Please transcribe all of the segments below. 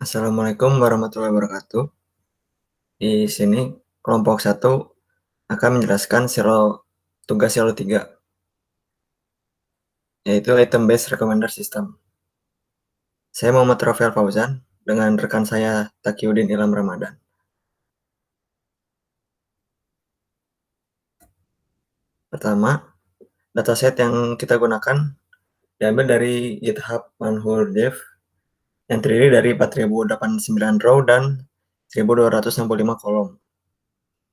Assalamualaikum warahmatullahi wabarakatuh. Di sini kelompok satu akan menjelaskan tugas Selo 3, yaitu Item Based Recommender System. Saya Muhammad Rafael Fauzan dengan rekan saya Takiuddin Ilham Ramadan. Pertama, dataset yang kita gunakan diambil dari GitHub Manhur Dev yang terdiri dari 4089 row dan 1265 kolom.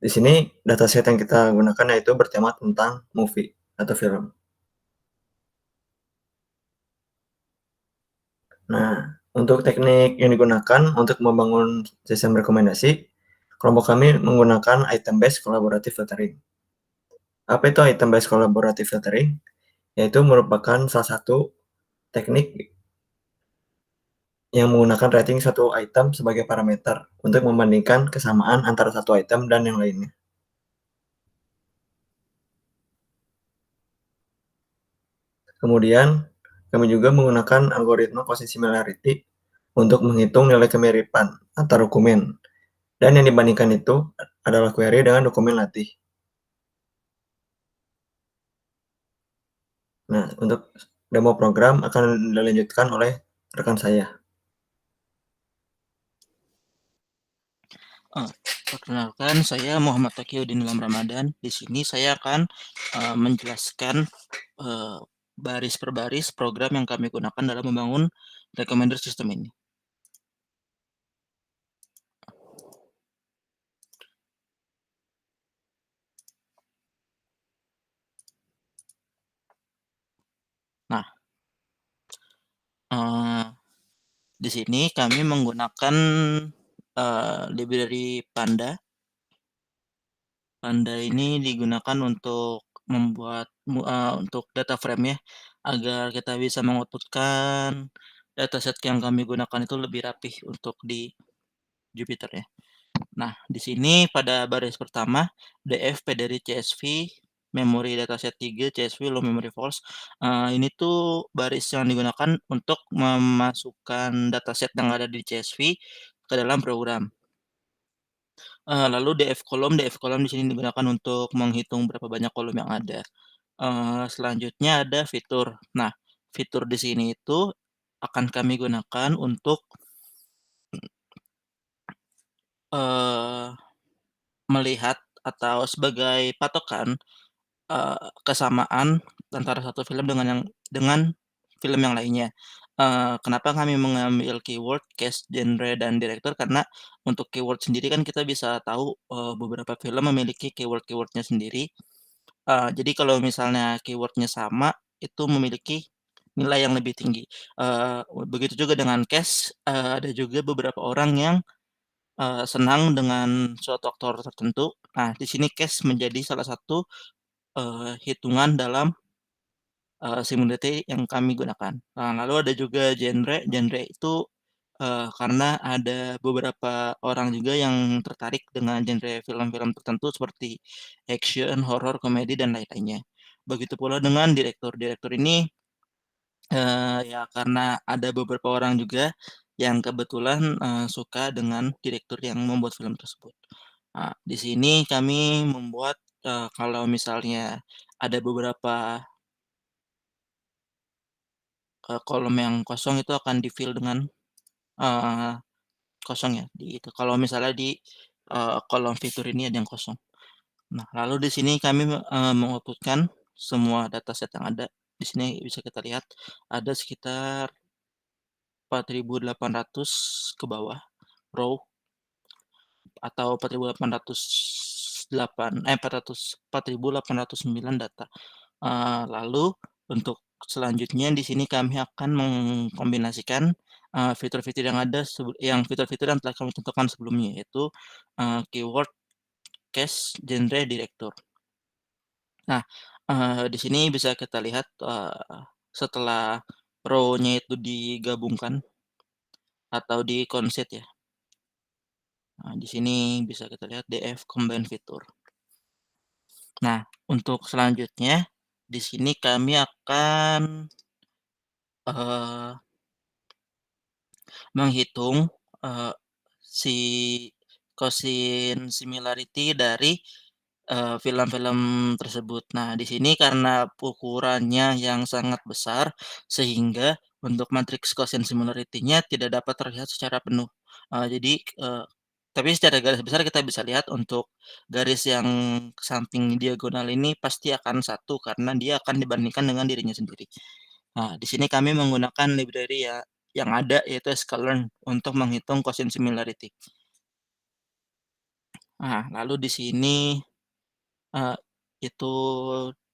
Di sini dataset yang kita gunakan yaitu bertema tentang movie atau film. Nah, untuk teknik yang digunakan untuk membangun sistem rekomendasi, kelompok kami menggunakan item-based collaborative filtering. Apa itu item-based collaborative filtering? Yaitu merupakan salah satu teknik yang menggunakan rating satu item sebagai parameter untuk membandingkan kesamaan antara satu item dan yang lainnya. Kemudian, kami juga menggunakan algoritma cost similarity untuk menghitung nilai kemiripan antar dokumen. Dan yang dibandingkan itu adalah query dengan dokumen latih. Nah, untuk demo program akan dilanjutkan oleh rekan saya. Perkenalkan, saya Muhammad Takiuddin Ilham Ramadan. Di sini saya akan menjelaskan baris per baris program yang kami gunakan dalam membangun recommender system ini. Nah, di sini kami menggunakan library Panda. Panda ini digunakan untuk membuat untuk data frame ya, agar kita bisa mengoutput-kan dataset yang kami gunakan itu lebih rapih untuk di Jupyter ya. Nah, di sini pada baris pertama DF dari CSV memori dataset 3 CSV low memory false. Ini tuh baris yang digunakan untuk memasukkan dataset yang ada di CSV ke dalam program. Lalu DF column di sini digunakan untuk menghitung berapa banyak kolom yang ada. Selanjutnya ada fitur. Nah, fitur di sini itu akan kami gunakan untuk melihat atau sebagai patokan kesamaan antara satu film dengan film yang lainnya. Kenapa kami mengambil keyword, cast, genre, dan director, karena untuk keyword sendiri kan kita bisa tahu, beberapa film memiliki keyword-keyword-nya sendiri. Jadi kalau misalnya keyword-nya sama, itu memiliki nilai yang lebih tinggi. Begitu juga dengan cast, ada juga beberapa orang yang senang dengan suatu aktor tertentu. Nah, di sini cast menjadi salah satu hitungan dalam similarity yang kami gunakan. Nah, lalu ada juga genre itu karena ada beberapa orang juga yang tertarik dengan genre film-film tertentu seperti action, horror, komedi, dan lain-lainnya. Begitu pula dengan direktur ini ya karena ada beberapa orang juga yang kebetulan suka dengan direktur yang membuat film tersebut. Nah, di sini kami membuat kalau misalnya ada beberapa kolom yang kosong itu akan di-fill dengan eee, kosong ya, di itu. Kalau misalnya di kolom fitur ini ada yang kosong. Nah, lalu di sini kami mengoutput-kan semua dataset yang ada. Di sini bisa kita lihat ada sekitar 4.800 ke bawah row atau 4.809 data. Lalu untuk selanjutnya di sini kami akan mengkombinasikan fitur-fitur yang fitur-fitur yang telah kami tentukan sebelumnya, yaitu keyword, cast, genre, director. Nah, di sini bisa kita lihat setelah row-nya itu digabungkan atau di-concate ya. Nah, di sini bisa kita lihat DF combine fitur. Nah, untuk selanjutnya di sini kami akan menghitung eee, si Quotient similarity dari, film-film tersebut. Nah, di sini karena ukurannya yang sangat besar, sehingga untuk matriks quotient similarity-nya tidak dapat terlihat secara penuh. Jadi, tapi secara garis besar kita bisa lihat untuk garis yang samping diagonal ini pasti akan satu karena dia akan dibandingkan dengan dirinya sendiri. Nah, di sini kami menggunakan library ya yang ada yaitu sklearn untuk menghitung quotient similarity. Nah, lalu di sini, eee, itu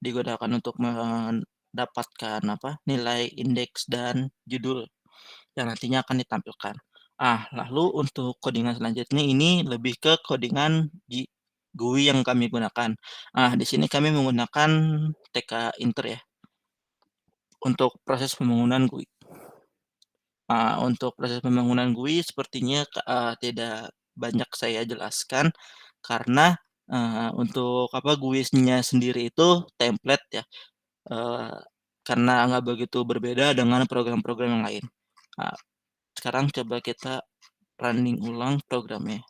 digunakan untuk mendapatkan apa, nilai indeks dan judul yang nantinya akan ditampilkan. Lalu untuk codingan selanjutnya ini lebih ke codingan GUI yang kami gunakan. Di sini kami menggunakan TK Inter ya, untuk proses pembangunan GUI. Untuk proses pembangunan GUI sepertinya tidak banyak saya jelaskan karena, untuk apa, GUI-nya sendiri itu template ya, eee, karena nggak begitu berbeda dengan program-program yang lain. Nah, sekarang coba kita running ulang programnya.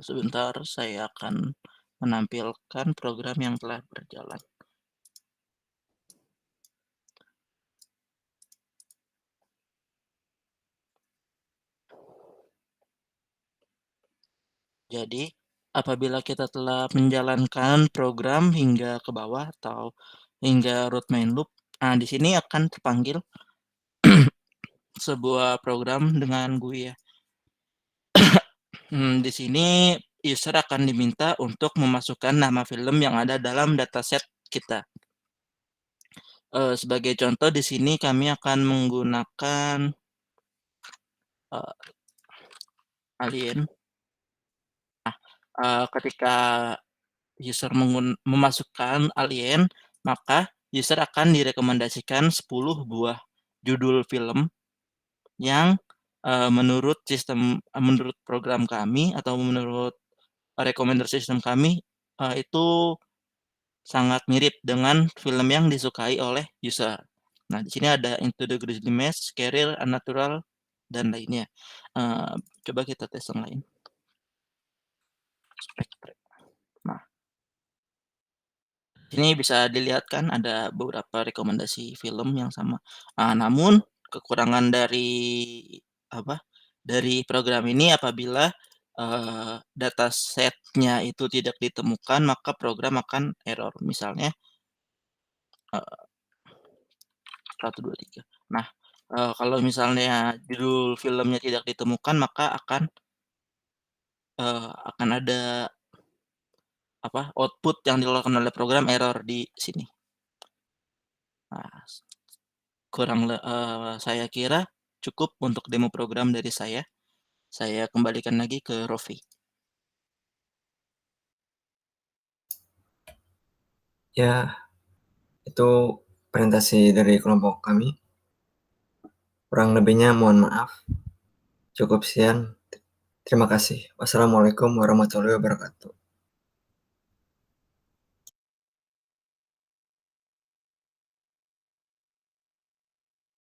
Sebentar saya akan menampilkan program yang telah berjalan. Jadi, apabila kita telah menjalankan program hingga ke bawah atau hingga root main loop, di sini akan terpanggil sebuah program dengan GUI ya. Di sini user akan diminta untuk memasukkan nama film yang ada dalam dataset kita. Sebagai contoh di sini kami akan menggunakan, eee, Alien. Ketika user memasukkan Alien, maka user akan direkomendasikan 10 buah judul film yang, menurut program kami atau menurut rekomendasi sistem kami, itu sangat mirip dengan film yang disukai oleh user. Nah, di sini ada Into the Grizzly Maze, Carrier, Unnatural, dan lainnya. Eee, Coba kita tes yang lain. Spectre. Nah, ini bisa dilihat kan ada beberapa rekomendasi film yang sama. Namun kekurangan dari apa, dari program ini apabila, dataset-nya itu tidak ditemukan, maka program akan error. Misalnya, eee, 1, 2, 3. Nah, kalau misalnya judul filmnya tidak ditemukan, maka akan ada apa, output yang dikeluarkan oleh program error di sini. Nah, saya kira cukup untuk demo program dari saya. Saya kembalikan lagi ke Rofi. Ya, itu presentasi dari kelompok kami. Kurang lebihnya mohon maaf. Cukup sekian. Terima kasih. Wassalamualaikum warahmatullahi wabarakatuh.